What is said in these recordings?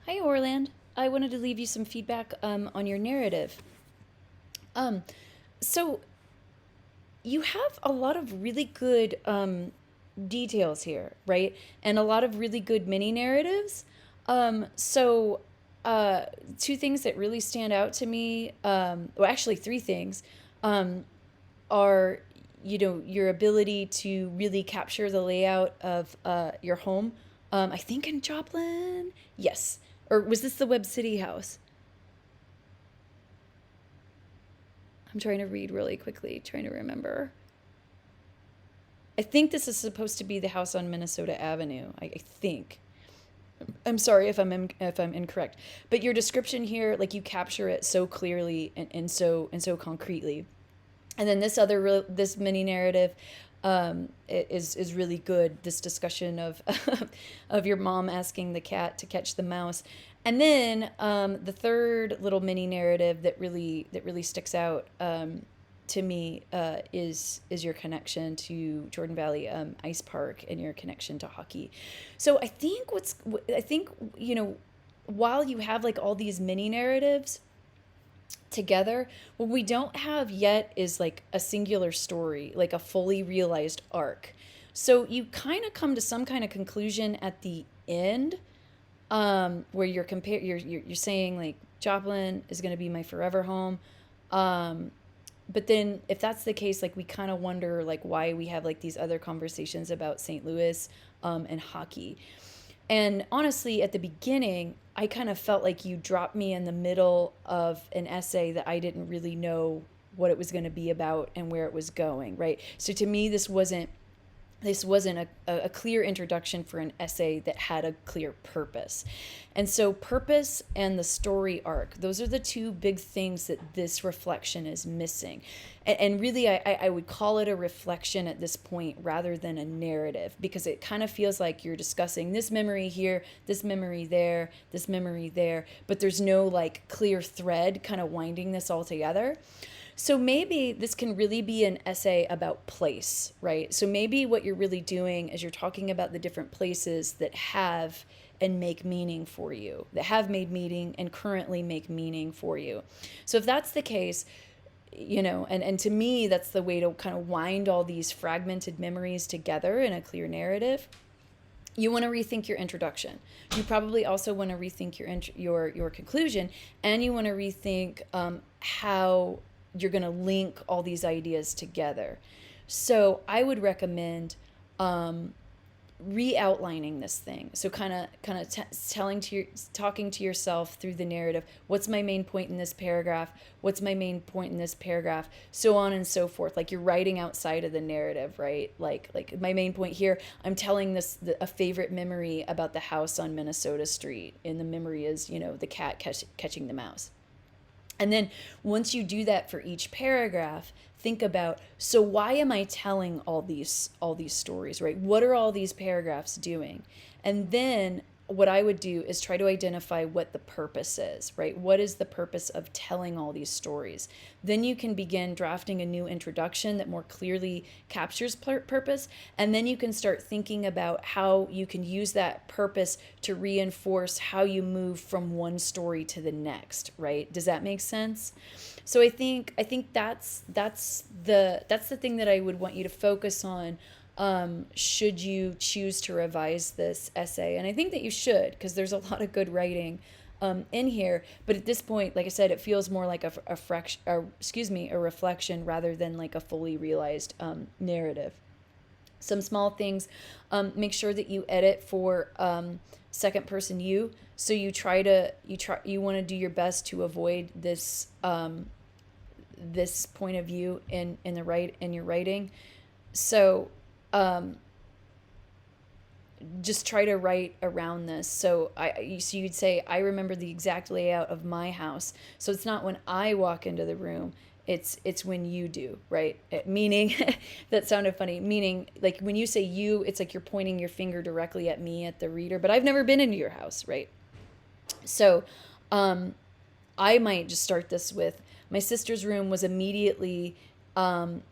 Hi, Orland. I wanted to leave you some feedback on your narrative. Um, so you have a lot of really good details here, right? And a lot of really good mini narratives. So uh, two things that really stand out to me, well, actually three things, um, are your ability to really capture the layout of your home. I think in Joplin, yes, or was this the Web City house? I'm trying to read really quickly, trying to remember. I think this is supposed to be the house on Minnesota Avenue. I think. I'm sorry if I'm incorrect, but your description here, like you capture it so clearly and so concretely. And then this mini narrative is really good. This discussion of of your mom asking the cat to catch the mouse, and then the third little mini narrative that really sticks out to me is your connection to Jordan Valley Ice Park and your connection to hockey. So I think while you have like all these mini narratives together, what we don't have yet is like a singular story, like a fully realized arc. So you kind of come to some kind of conclusion at the end, where you're saying like Joplin is going to be my forever home. Um, but then if that's the case, like we kind of wonder like why we have like these other conversations about St. Louis and hockey. And honestly, at the beginning, I kind of felt like you dropped me in the middle of an essay that I didn't really know what it was going to be about and where it was going, right? So to me, this wasn't a clear introduction for an essay that had a clear purpose. And so, purpose and the story arc, those are the two big things that this reflection is missing. And really, I would call it a reflection at this point rather than a narrative, because it kind of feels like you're discussing this memory here, this memory there, this memory there, but there's no like clear thread kind of winding this all together. So maybe this can really be an essay about place, right? So maybe what you're really doing is you're talking about the different places that have and make meaning for you, that have made meaning and currently make meaning for you. So if that's the case, and to me, that's the way to kind of wind all these fragmented memories together in a clear narrative. You want to rethink your introduction. You probably also want to rethink your conclusion, and you want to rethink how you're going to link all these ideas together. So I would recommend um, re-outlining this thing. So kind of talking to yourself through the narrative. What's my main point in this paragraph? What's my main point in this paragraph? So on and so forth. Like you're writing outside of the narrative, right? Like my main point here, I'm telling a favorite memory about the house on Minnesota Street, and the memory is the cat catching the mouse. And then once you do that for each paragraph, think about, so why am I telling all these stories, right? What are all these paragraphs doing? And then what I would do is try to identify what the purpose is, right? What is the purpose of telling all these stories? Then you can begin drafting a new introduction that more clearly captures purpose. And then you can start thinking about how you can use that purpose to reinforce how you move from one story to the next, right? Does that make sense? So I think that's the thing that I would want you to focus on, should you choose to revise this essay. And I think that you should, because there's a lot of good writing in here. But at this point, like I said, it feels more like a reflection rather than like a fully realized narrative. Some small things: make sure that you edit for second person you. So you want to do your best to avoid this point of view in your writing. So um, just try to write around this. So you'd say, I remember the exact layout of my house. So it's not when I walk into the room, it's when you do, right? Meaning that sounded funny. Meaning, like when you say you, it's like you're pointing your finger directly at me, at the reader. But I've never been into your house, right? So um, I might just start this with, my sister's room was immediately in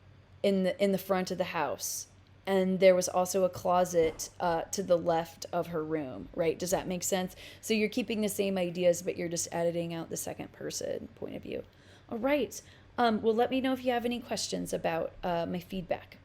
the front of the house. and there was also a closet to the left of her room, right? Does that make sense? So you're keeping the same ideas, but you're just editing out the second person point of view. All right. Well, let me know if you have any questions about my feedback.